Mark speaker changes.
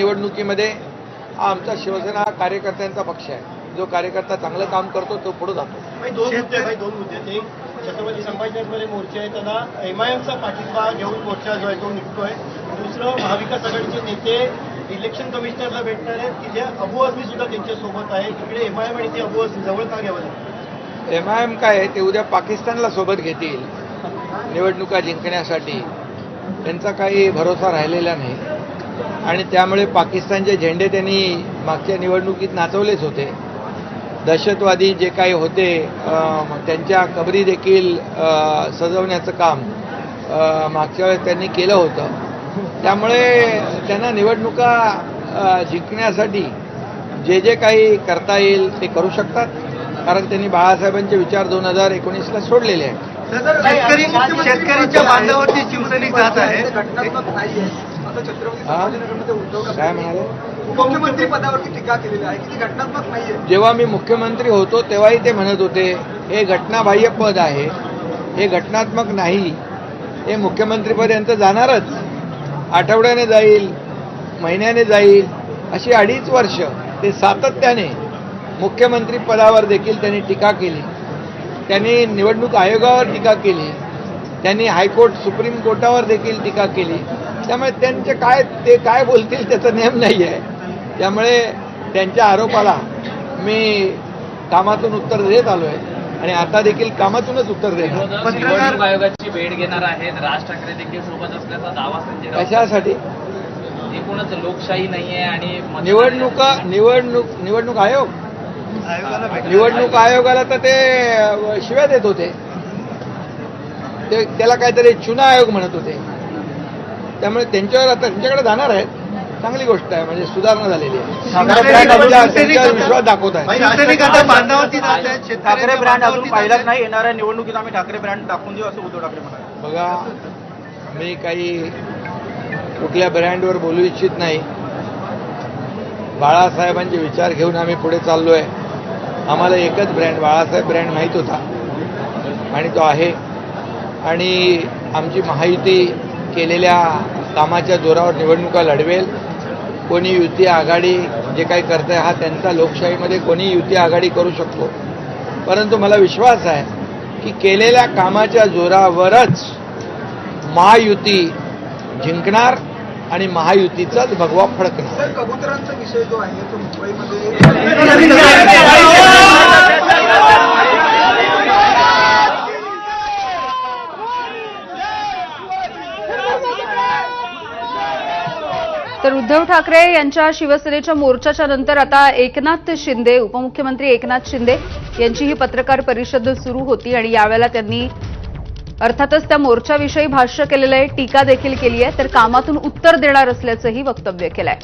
Speaker 1: निवडणुकीमध्ये हा आमचा शिवसेना कार्यकर्त्यांचा पक्ष आहे. जो कार्यकर्ता चांगलं काम करतो तो पुढे जातो.
Speaker 2: दोन मुद्दे एक छत्रपती संभाजीनगरमध्ये मोर्चे आहे, त्याला एमआयएमचा पाठिंबा घेऊन मोर्चा जो आहे तो निघतोय. दुसरं, महाविकास आघाडीचे नेते इलेक्शन कमिशनरला भेटणार आहेत, तिथे अबू आझमी सुद्धा त्यांच्यासोबत आहे. इकडे एमआयएम आणि ते अबू आझमी जवळ का घ्यावं लागतं?
Speaker 1: एमआयएम काय आहे, ते उद्या पाकिस्तानला सोबत घेतील निवडणुका जिंकण्यासाठी. त्यांचा काही भरोसा राहिलेला नाही आणि त्यामुळे पाकिस्तानचे झेंडे त्यांनी मागच्या निवडणुकीत नाचवलेच होते. दहशतवादी जे काही होते त्यांच्या कबरी देखील सजवण्याचं काम मागच्या वेळेस त्यांनी केलं होतं. त्यामुळे त्यांना निवडणुका जिंकण्यासाठी जे जे काही करता येईल ते करू शकतात, कारण त्यांनी बाळासाहेबांचे विचार 2019ला सोडलेले आहेत.
Speaker 2: शेतकऱ्यांच्या बांधावरती शिवसैनिक जात आहे.
Speaker 1: काय म्हणाले?
Speaker 3: मुख्यमंत्री पदावरती टीका केलेली आहे की ती घटनात्मक नाहीये.
Speaker 1: जेव्हा मी मुख्यमंत्री होतो तेव्हाही ते म्हणत होते हे घटनाबाह्य पद आहे, हे घटनात्मक नाही, हे मुख्यमंत्रीपद यांचं जाणारच, आठवड्याने जाईल, महिन्याने जाईल, अशी 2.5 वर्ष ते सातत्याने मुख्यमंत्री पदावर देखील त्यांनी टीका केली. त्यांनी निवडणूक आयोगावर टीका केली, त्यांनी हायकोर्ट सुप्रीम कोर्टावर देखील टीका केली. त्यामुळे ते काय बोलतील त्याचा नेम नाही आहे. त्यामुळे त्यांच्या आरोपाला मी कामातून उत्तर देत आलो आहे आणि आता देखील कामातूनच उत्तर देणार.
Speaker 4: निवडणूक आयोगाची भेट घेणार आहेत. राज ठाकरे देखील सोबत असल्याचा दावा संजय राऊत.
Speaker 1: कशासाठी?
Speaker 4: एकूणच लोकशाही नाहीये आणि
Speaker 1: निवडणूक आयोगाला तर ते शिव्या देत होते. त्याला काहीतरी चुना आयोग म्हणत होते. त्यामुळे त्यांच्यावर आता त्यांच्याकडे जाणार आहेत. चांगली गोष्ट आहे, म्हणजे सुधारणा झालेली आहे. त्यांच्यावर विश्वास दाखवत आहे.
Speaker 2: ठाकरे ब्रँड अजून पाहिलाच नाही, येणाऱ्या निवडणुकीत आम्ही ठाकरे ब्रँड टाकून देऊ असं उद्धव ठाकरे म्हणाले.
Speaker 1: बघा, मी काही कुठल्या ब्रँडवर बोलू इच्छित नाही. बाळासाहेबांचे विचार घेऊन आम्ही पुढे चाललोय. आम्हाला एकच ब्रँड, बाळासाहेब ब्रँड माहीत होता आणि तो आहे. आणि आमची महायुती केलेल्या कामाच्या जोरावर निवडणुका लढवेल. कोणी युती आघाडी जे काही करते हा त्यांचा, लोकशाहीमध्ये कोणी युती आघाडी करू शकतो. परंतु मला विश्वास आहे की केलेल्या कामाच्या जोरावरच महायुती जिंकणार आणि महायुतीचाच भगवा फडकणार.
Speaker 3: कबुतरांचा विषय जो आहे तो मुंबईमध्ये
Speaker 5: तर उद्धव ठाकरे यांच्या शिवसेनेच्या मोर्चाच्या नंतर आता एकनाथ शिंदे, उपमुख्यमंत्री एकनाथ शिंदे यांची ही पत्रकार परिषद सुरू होती आणि यावेळेला त्यांनी अर्थातच त्या मोर्चाविषयी भाष्य केलेलं आहे, टीका देखील केली आहे, तर कामातून उत्तर देणार असल्याचंही वक्तव्य केलंय.